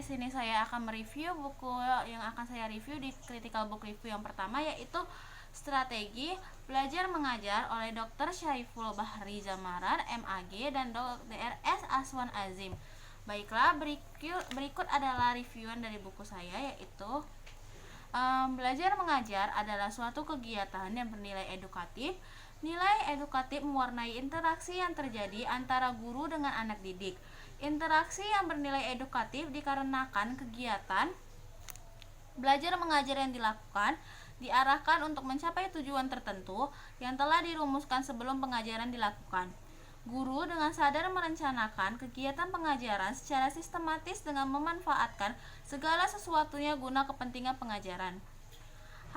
sini saya akan mereview buku yang akan saya review di Critical Book Review yang pertama, yaitu Strategi Belajar Mengajar oleh Dr. Syaiful Bahri Zamaran, MAG, dan Dr. S. Aswan Azim. Baiklah, berikut adalah reviewan dari buku saya, yaitu belajar mengajar adalah suatu kegiatan yang bernilai edukatif. Nilai edukatif mewarnai interaksi yang terjadi antara guru dengan anak didik. Interaksi yang bernilai edukatif dikarenakan kegiatan belajar mengajar yang diarahkan untuk mencapai tujuan tertentu yang telah dirumuskan sebelum pengajaran dilakukan. Guru dengan sadar merencanakan kegiatan pengajaran secara sistematis dengan memanfaatkan segala sesuatunya guna kepentingan pengajaran.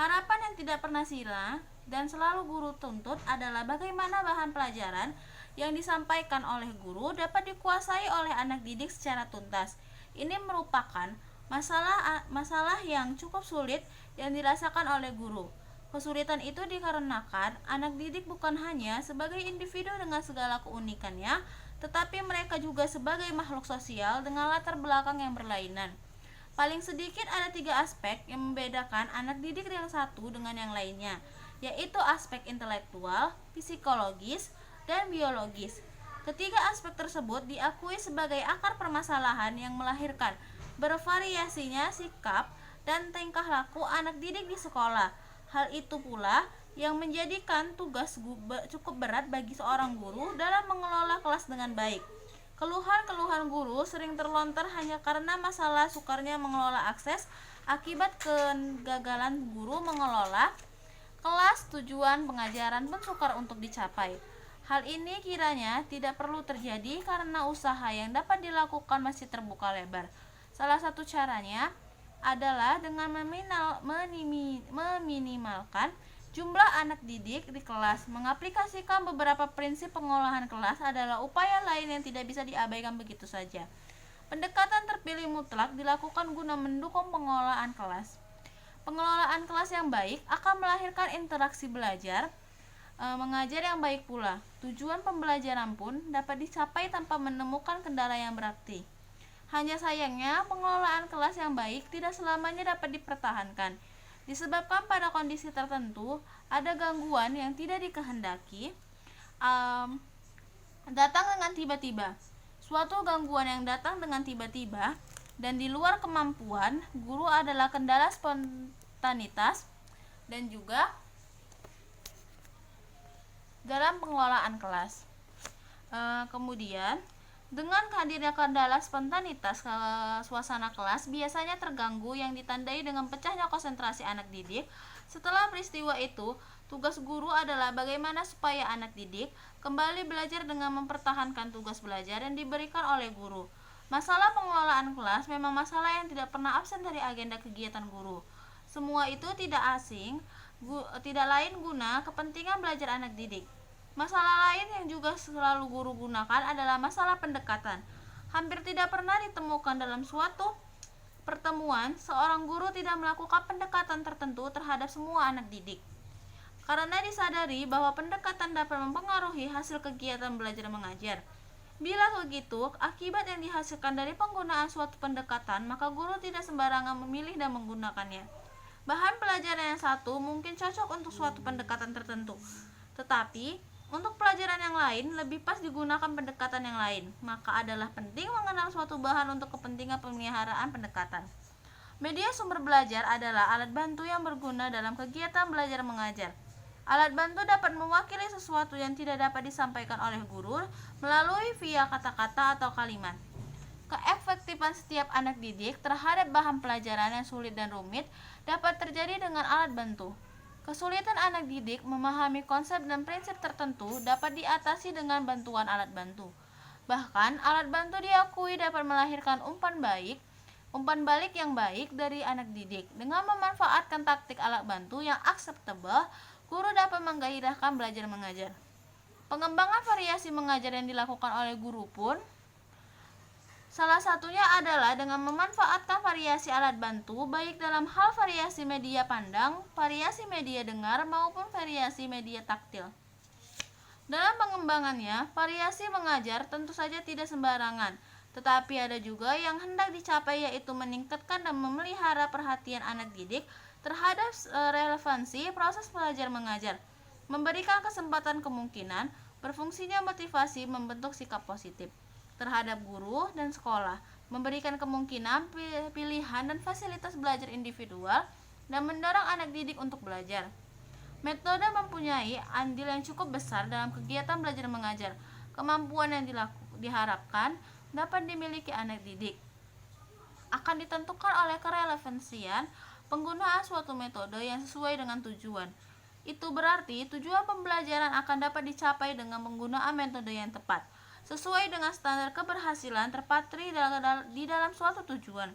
Harapan yang tidak pernah sirna dan selalu guru tuntut adalah bagaimana bahan pelajaran yang disampaikan oleh guru dapat dikuasai oleh anak didik secara tuntas. Ini merupakan masalah yang cukup sulit yang dirasakan oleh guru. Kesulitan itu dikarenakan anak didik bukan hanya sebagai individu dengan segala keunikannya, tetapi mereka juga sebagai makhluk sosial dengan latar belakang yang berlainan. Paling sedikit ada 3 aspek yang membedakan anak didik yang satu dengan yang lainnya, yaitu aspek intelektual, psikologis, dan biologis. Ketiga aspek tersebut diakui sebagai akar permasalahan yang melahirkan bervariasinya sikap dan tingkah laku anak didik di sekolah. Hal itu pula yang menjadikan tugas cukup berat bagi seorang guru dalam mengelola kelas dengan baik. Keluhan-keluhan guru sering terlontar hanya karena masalah sukarnya mengelola akses akibat kegagalan guru mengelola kelas. Tujuan pengajaran pun sukar untuk dicapai. Hal ini kiranya tidak perlu terjadi karena usaha yang dapat dilakukan masih terbuka lebar. Salah satu caranya adalah dengan meminimalkan jumlah anak didik di kelas. Mengaplikasikan beberapa prinsip pengolahan kelas adalah upaya lain yang tidak bisa diabaikan begitu saja. Pendekatan terpilih mutlak dilakukan guna mendukung pengelolaan kelas. Pengelolaan kelas yang baik akan melahirkan interaksi belajar mengajar yang baik pula. Tujuan pembelajaran pun dapat dicapai tanpa menemukan kendala yang berarti. Hanya sayangnya, pengelolaan kelas yang baik tidak selamanya dapat dipertahankan. Disebabkan pada kondisi tertentu ada gangguan yang tidak dikehendaki datang dengan tiba-tiba. Suatu gangguan yang datang dengan tiba-tiba dan di luar kemampuan guru adalah kendala spontanitas dan juga dalam pengelolaan kelas. Kemudian dengan hadirnya kendala spontanitas ke suasana kelas biasanya terganggu yang ditandai dengan pecahnya konsentrasi anak didik. Setelah peristiwa itu, tugas guru adalah bagaimana supaya anak didik kembali belajar dengan mempertahankan tugas belajar yang diberikan oleh guru. Masalah pengelolaan kelas memang masalah yang tidak pernah absen dari agenda kegiatan guru. Semua itu tidak lain guna kepentingan belajar anak didik. Masalah lain yang juga selalu guru gunakan adalah masalah pendekatan. Hampir tidak pernah ditemukan dalam suatu pertemuan seorang guru tidak melakukan pendekatan tertentu terhadap semua anak didik. Karena disadari bahwa pendekatan dapat mempengaruhi hasil kegiatan belajar mengajar. Bila begitu, akibat yang dihasilkan dari penggunaan suatu pendekatan, maka guru tidak sembarangan memilih dan menggunakannya. Bahan pelajaran yang satu mungkin cocok untuk suatu pendekatan tertentu, tetapi untuk pelajaran yang lain lebih pas digunakan pendekatan yang lain. Maka adalah penting mengenal suatu bahan untuk kepentingan pemeliharaan pendekatan. Media sumber belajar adalah alat bantu yang berguna dalam kegiatan belajar mengajar. Alat bantu dapat mewakili sesuatu yang tidak dapat disampaikan oleh guru melalui via kata-kata atau kalimat. Keefektifan setiap anak didik terhadap bahan pelajaran yang sulit dan rumit dapat terjadi dengan alat bantu. Kesulitan anak didik memahami konsep dan prinsip tertentu dapat diatasi dengan bantuan alat bantu. Bahkan, alat bantu diakui dapat melahirkan umpan balik yang baik dari anak didik. Dengan memanfaatkan taktik alat bantu yang akseptabel, guru dapat menggairahkan belajar mengajar. Pengembangan variasi mengajar yang dilakukan oleh guru pun salah satunya adalah dengan memanfaatkan variasi alat bantu baik dalam hal variasi media pandang, variasi media dengar, maupun variasi media taktil. Dalam pengembangannya, variasi mengajar tentu saja tidak sembarangan. Tetapi ada juga yang hendak dicapai, yaitu meningkatkan dan memelihara perhatian anak didik terhadap relevansi proses belajar mengajar, memberikan kesempatan kemungkinan berfungsinya motivasi membentuk sikap positif terhadap guru dan sekolah, memberikan kemungkinan pilihan dan fasilitas belajar individual, dan mendorong anak didik untuk belajar. Metode mempunyai andil yang cukup besar dalam kegiatan belajar mengajar. Kemampuan yang diharapkan dapat dimiliki anak didik akan ditentukan oleh kerelevansian penggunaan suatu metode yang sesuai dengan tujuan. Itu berarti tujuan pembelajaran akan dapat dicapai dengan penggunaan metode yang tepat, sesuai dengan standar keberhasilan terpatri di dalam suatu tujuan.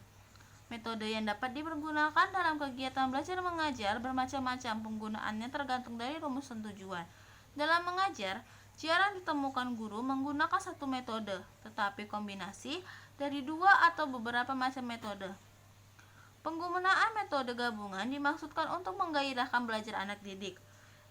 Metode yang dapat dipergunakan dalam kegiatan belajar mengajar bermacam-macam, penggunaannya tergantung dari rumusan tujuan. Dalam mengajar, jarang ditemukan guru menggunakan satu metode, tetapi kombinasi dari dua atau beberapa macam metode. Penggunaan metode gabungan dimaksudkan untuk menggairahkan belajar anak didik.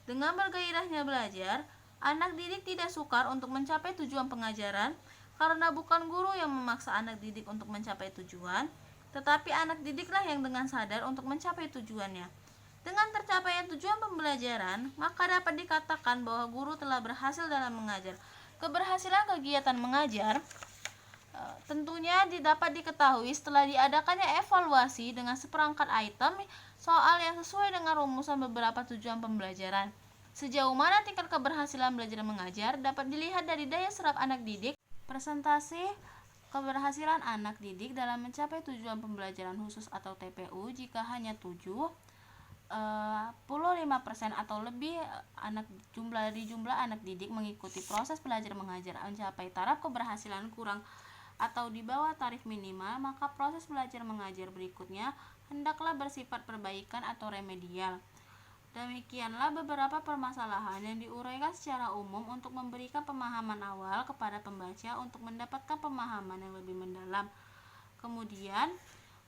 Dengan bergairahnya belajar, anak didik tidak sukar untuk mencapai tujuan pengajaran, karena bukan guru yang memaksa anak didik untuk mencapai tujuan, tetapi anak didiklah yang dengan sadar untuk mencapai tujuannya. Dengan tercapainya tujuan pembelajaran, maka dapat dikatakan bahwa guru telah berhasil dalam mengajar. Keberhasilan kegiatan mengajar tentunya dapat diketahui setelah diadakannya evaluasi dengan seperangkat item soal yang sesuai dengan rumusan beberapa tujuan pembelajaran. Sejauh mana tingkat keberhasilan belajar mengajar dapat dilihat dari daya serap anak didik. Presentasi keberhasilan anak didik dalam mencapai tujuan pembelajaran khusus atau TPU jika hanya 75% atau lebih jumlah anak didik mengikuti proses belajar mengajar mencapai taraf keberhasilan kurang atau di bawah tarif minimal, maka proses belajar mengajar berikutnya hendaklah bersifat perbaikan atau remedial. Demikianlah beberapa permasalahan yang diuraikan secara umum untuk memberikan pemahaman awal kepada pembaca untuk mendapatkan pemahaman yang lebih mendalam. Kemudian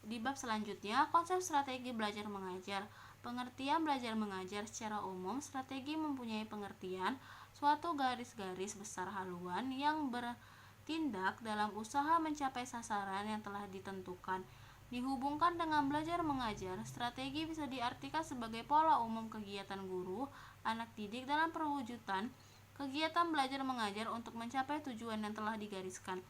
di bab selanjutnya, konsep strategi belajar mengajar. Pengertian belajar mengajar secara umum, strategi mempunyai pengertian suatu garis-garis besar haluan yang bertindak dalam usaha mencapai sasaran yang telah ditentukan. Dihubungkan dengan belajar mengajar, strategi bisa diartikan sebagai pola umum kegiatan guru, anak didik dalam perwujudan kegiatan belajar mengajar untuk mencapai tujuan yang telah digariskan.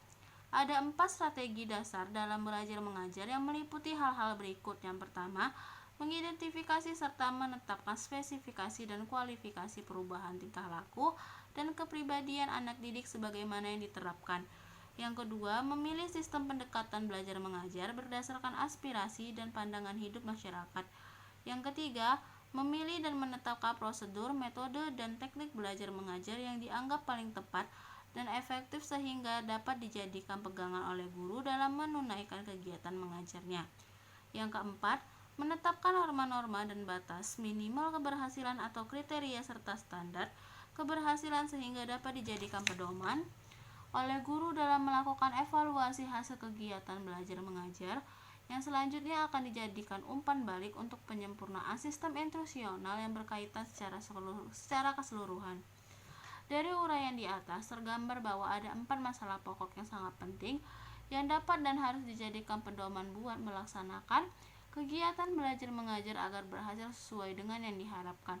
Ada 4 strategi dasar dalam belajar mengajar yang meliputi hal-hal berikut. Yang pertama, mengidentifikasi serta menetapkan spesifikasi dan kualifikasi perubahan tingkah laku dan kepribadian anak didik sebagaimana yang diterapkan. Yang kedua, memilih sistem pendekatan belajar mengajar berdasarkan aspirasi dan pandangan hidup masyarakat. Yang ketiga, memilih dan menetapkan prosedur, metode, dan teknik belajar mengajar yang dianggap paling tepat dan efektif sehingga dapat dijadikan pegangan oleh guru dalam menunaikan kegiatan mengajarnya. Yang keempat, menetapkan norma-norma dan batas minimal keberhasilan atau kriteria serta standar keberhasilan sehingga dapat dijadikan pedoman oleh guru dalam melakukan evaluasi hasil kegiatan belajar mengajar, yang selanjutnya akan dijadikan umpan balik untuk penyempurnaan sistem instruksional yang berkaitan secara keseluruhan. Dari uraian di atas tergambar bahwa ada 4 masalah pokok yang sangat penting yang dapat dan harus dijadikan pedoman buat melaksanakan kegiatan belajar mengajar agar berhasil sesuai dengan yang diharapkan.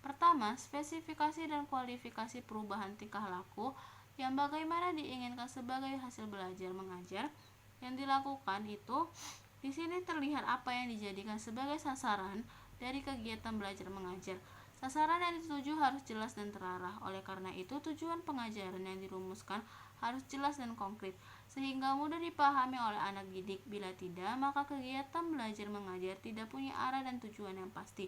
Pertama, spesifikasi dan kualifikasi perubahan tingkah laku yang bagaimana diinginkan sebagai hasil belajar mengajar yang dilakukan itu. Di sini terlihat apa yang dijadikan sebagai sasaran dari kegiatan belajar mengajar. Sasaran yang dituju harus jelas dan terarah. Oleh karena itu, tujuan pengajaran yang dirumuskan harus jelas dan konkret, sehingga mudah dipahami oleh anak didik. Bila tidak, maka kegiatan belajar mengajar tidak punya arah dan tujuan yang pasti.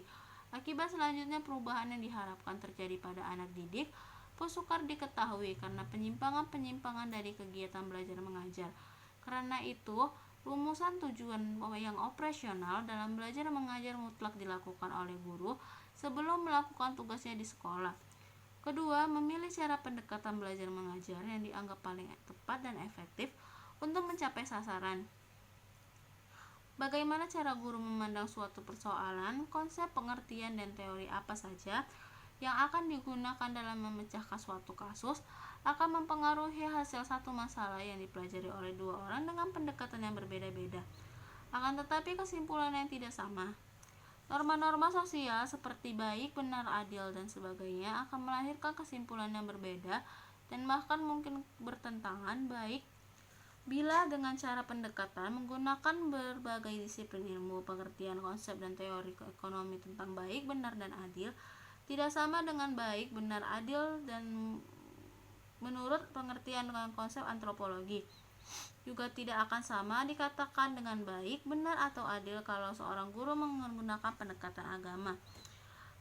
Akibat selanjutnya, perubahan yang diharapkan terjadi pada anak didik pun sukar diketahui karena penyimpangan-penyimpangan dari kegiatan belajar mengajar. Karena itu, rumusan tujuan yang operasional dalam belajar mengajar mutlak dilakukan oleh guru sebelum melakukan tugasnya di sekolah. Kedua, memilih cara pendekatan belajar mengajar yang dianggap paling tepat dan efektif untuk mencapai sasaran. Bagaimana cara guru memandang suatu persoalan, konsep, pengertian, dan teori apa saja yang akan digunakan dalam memecahkan suatu kasus akan mempengaruhi hasil satu masalah yang dipelajari oleh dua orang dengan pendekatan yang berbeda-beda. Akan tetapi kesimpulannya tidak sama. Norma-norma sosial seperti baik, benar, adil, dan sebagainya akan melahirkan kesimpulan yang berbeda dan bahkan mungkin bertentangan baik bila dengan cara pendekatan menggunakan berbagai disiplin ilmu, pengertian konsep dan teori ekonomi tentang baik, benar, dan adil tidak sama dengan baik, benar, adil, dan menurut pengertian dengan konsep antropologi. Juga tidak akan sama dikatakan dengan baik, benar, atau adil kalau seorang guru menggunakan pendekatan agama.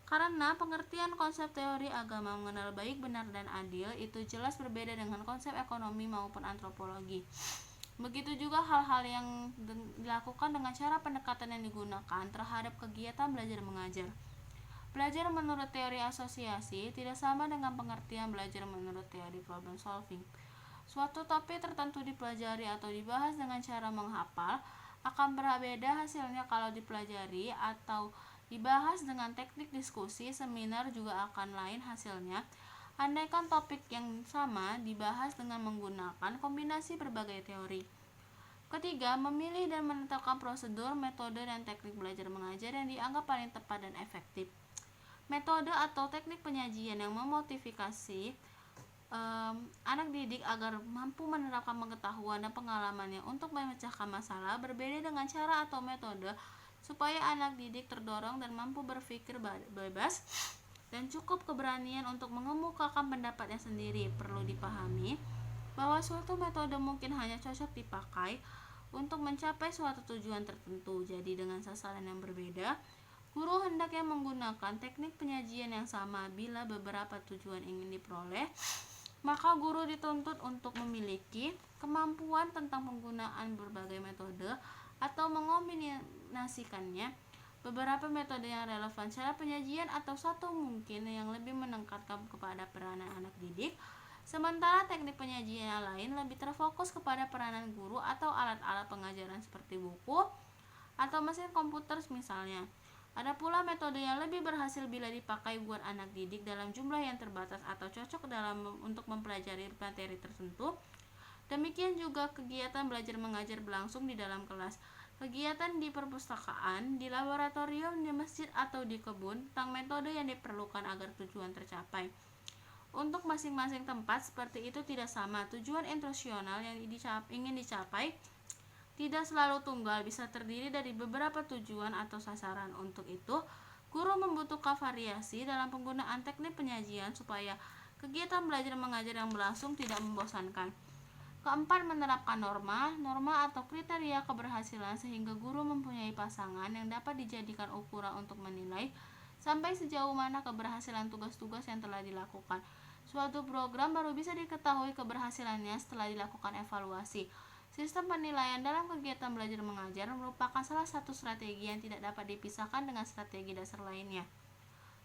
Karena pengertian konsep teori agama mengenal baik, benar, dan adil itu jelas berbeda dengan konsep ekonomi maupun antropologi. Begitu juga hal-hal yang dilakukan dengan cara pendekatan yang digunakan terhadap kegiatan belajar mengajar. Belajar menurut teori asosiasi tidak sama dengan pengertian belajar menurut teori problem solving. Suatu topik tertentu dipelajari atau dibahas dengan cara menghafal akan berbeda hasilnya kalau dipelajari atau dibahas dengan teknik diskusi. Seminar juga akan lain hasilnya andaikan topik yang sama dibahas dengan menggunakan kombinasi berbagai teori. Ketiga, memilih dan menetapkan prosedur, metode, dan teknik belajar mengajar yang dianggap paling tepat dan efektif. Metode atau teknik penyajian yang memotivasi anak didik agar mampu menerapkan pengetahuan dan pengalamannya untuk memecahkan masalah berbeda dengan cara atau metode supaya anak didik terdorong dan mampu berpikir bebas dan cukup keberanian untuk mengemukakan pendapatnya sendiri. Perlu dipahami bahwa suatu metode mungkin hanya cocok dipakai untuk mencapai suatu tujuan tertentu. Jadi dengan sasaran yang berbeda, guru hendaknya menggunakan teknik penyajian yang sama. Bila beberapa tujuan ingin diperoleh, maka guru dituntut untuk memiliki kemampuan tentang penggunaan berbagai metode atau mengombinasikannya. Beberapa metode yang relevan secara penyajian atau satu mungkin yang lebih meningkatkan kepada peranan anak didik, sementara teknik penyajian yang lain lebih terfokus kepada peranan guru atau alat-alat pengajaran seperti buku atau mesin komputer misalnya. Ada pula metode yang lebih berhasil bila dipakai buat anak didik dalam jumlah yang terbatas atau cocok untuk mempelajari materi tertentu. Demikian juga kegiatan belajar mengajar berlangsung di dalam kelas, kegiatan di perpustakaan, di laboratorium, di masjid, atau di kebun, tentang metode yang diperlukan agar tujuan tercapai. Untuk masing-masing tempat seperti itu tidak sama. Tujuan intensional yang ingin dicapai tidak selalu tunggal, bisa terdiri dari beberapa tujuan atau sasaran. Untuk itu, guru membutuhkan variasi dalam penggunaan teknik penyajian supaya kegiatan belajar mengajar yang berlangsung tidak membosankan. Keempat, menerapkan norma atau kriteria keberhasilan sehingga guru mempunyai pasangan yang dapat dijadikan ukuran untuk menilai sampai sejauh mana keberhasilan tugas-tugas yang telah dilakukan. Suatu program baru bisa diketahui keberhasilannya setelah dilakukan evaluasi. Sistem penilaian dalam kegiatan belajar mengajar merupakan salah satu strategi yang tidak dapat dipisahkan dengan strategi dasar lainnya.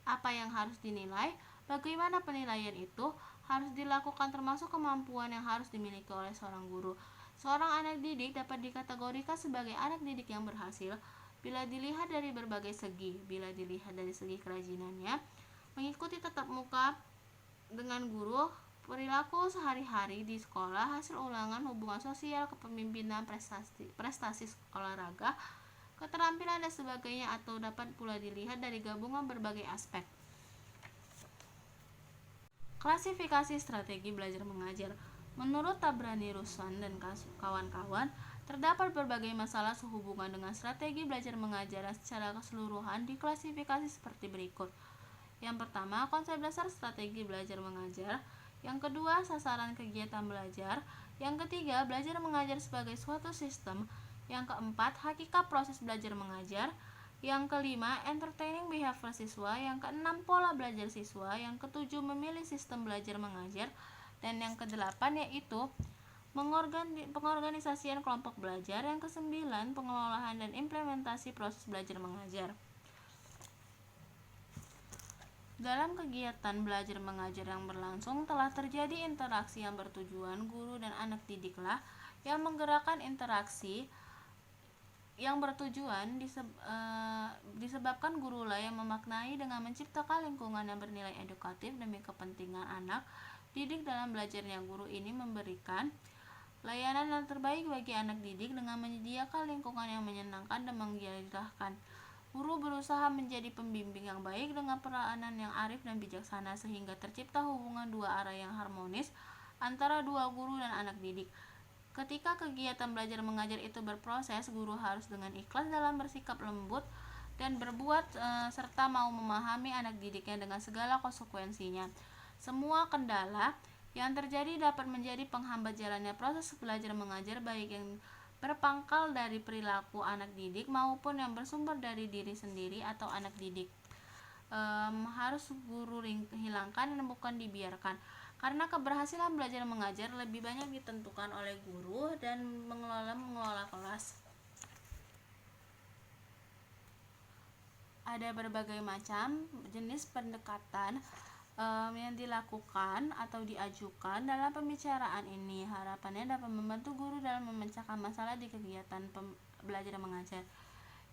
Apa yang harus dinilai, bagaimana penilaian itu harus dilakukan, termasuk kemampuan yang harus dimiliki oleh seorang guru. Seorang anak didik dapat dikategorikan sebagai anak didik yang berhasil bila dilihat dari berbagai segi. Bila dilihat dari segi kerajinannya, mengikuti tatap muka dengan guru, perilaku sehari-hari di sekolah, hasil ulangan, hubungan sosial, kepemimpinan, prestasi olahraga, keterampilan, dan sebagainya, atau dapat pula dilihat dari gabungan berbagai aspek. Klasifikasi strategi belajar mengajar. Menurut Tabrani, Ruslan, dan kawan-kawan, terdapat berbagai masalah sehubungan dengan strategi belajar mengajar secara keseluruhan diklasifikasi seperti berikut. Yang pertama, konsep dasar strategi belajar mengajar. Yang kedua, sasaran kegiatan belajar. Yang ketiga, belajar mengajar sebagai suatu sistem. Yang keempat, hakikat proses belajar mengajar. Yang kelima, entertaining behavior siswa. Yang keenam, pola belajar siswa. Yang ketujuh, memilih sistem belajar mengajar. Dan yang kedelapan yaitu pengorganisasian kelompok belajar. Yang kesembilan, pengelolaan dan implementasi proses belajar mengajar. Dalam kegiatan belajar mengajar yang berlangsung telah terjadi interaksi yang bertujuan. Guru dan anak didiklah yang menggerakkan interaksi yang bertujuan disebabkan gurulah yang memaknai dengan menciptakan lingkungan yang bernilai edukatif demi kepentingan anak didik dalam belajarnya. Guru ini memberikan layanan yang terbaik bagi anak didik dengan menyediakan lingkungan yang menyenangkan dan menggairahkan. Guru berusaha menjadi pembimbing yang baik dengan peranan yang arif dan bijaksana sehingga tercipta hubungan dua arah yang harmonis antara dua guru dan anak didik. Ketika kegiatan belajar mengajar itu berproses, guru harus dengan ikhlas dalam bersikap lembut dan berbuat serta mau memahami anak didiknya dengan segala konsekuensinya. Semua kendala yang terjadi dapat menjadi penghambat jalannya proses belajar mengajar, baik yang berpangkal dari perilaku anak didik maupun yang bersumber dari diri sendiri atau anak didik. Harus guru hilangkan dan bukan dibiarkan, karena keberhasilan belajar mengajar lebih banyak ditentukan oleh guru dan mengelola kelas. Ada berbagai macam jenis pendekatan yang dilakukan atau diajukan dalam pembicaraan ini. Harapannya dapat membantu guru dalam memecahkan masalah di kegiatan belajar mengajar.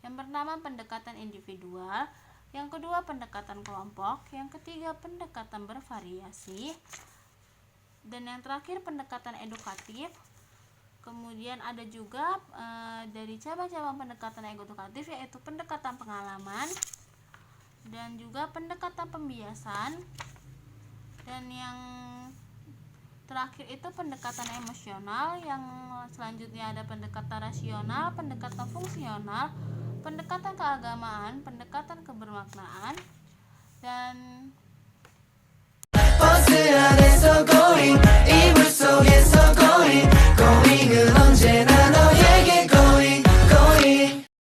Yang pertama, pendekatan individual. Yang kedua, pendekatan kelompok. Yang ketiga, pendekatan bervariasi. Dan yang terakhir, pendekatan edukatif. Kemudian ada juga dari cabang-cabang pendekatan edukatif, yaitu pendekatan pengalaman dan juga pendekatan pembiasan. Dan yang terakhir itu pendekatan emosional. Yang selanjutnya ada pendekatan rasional, pendekatan fungsional, pendekatan keagamaan, pendekatan kebermaknaan, dan going, 이불 속에서 going, going은 언제나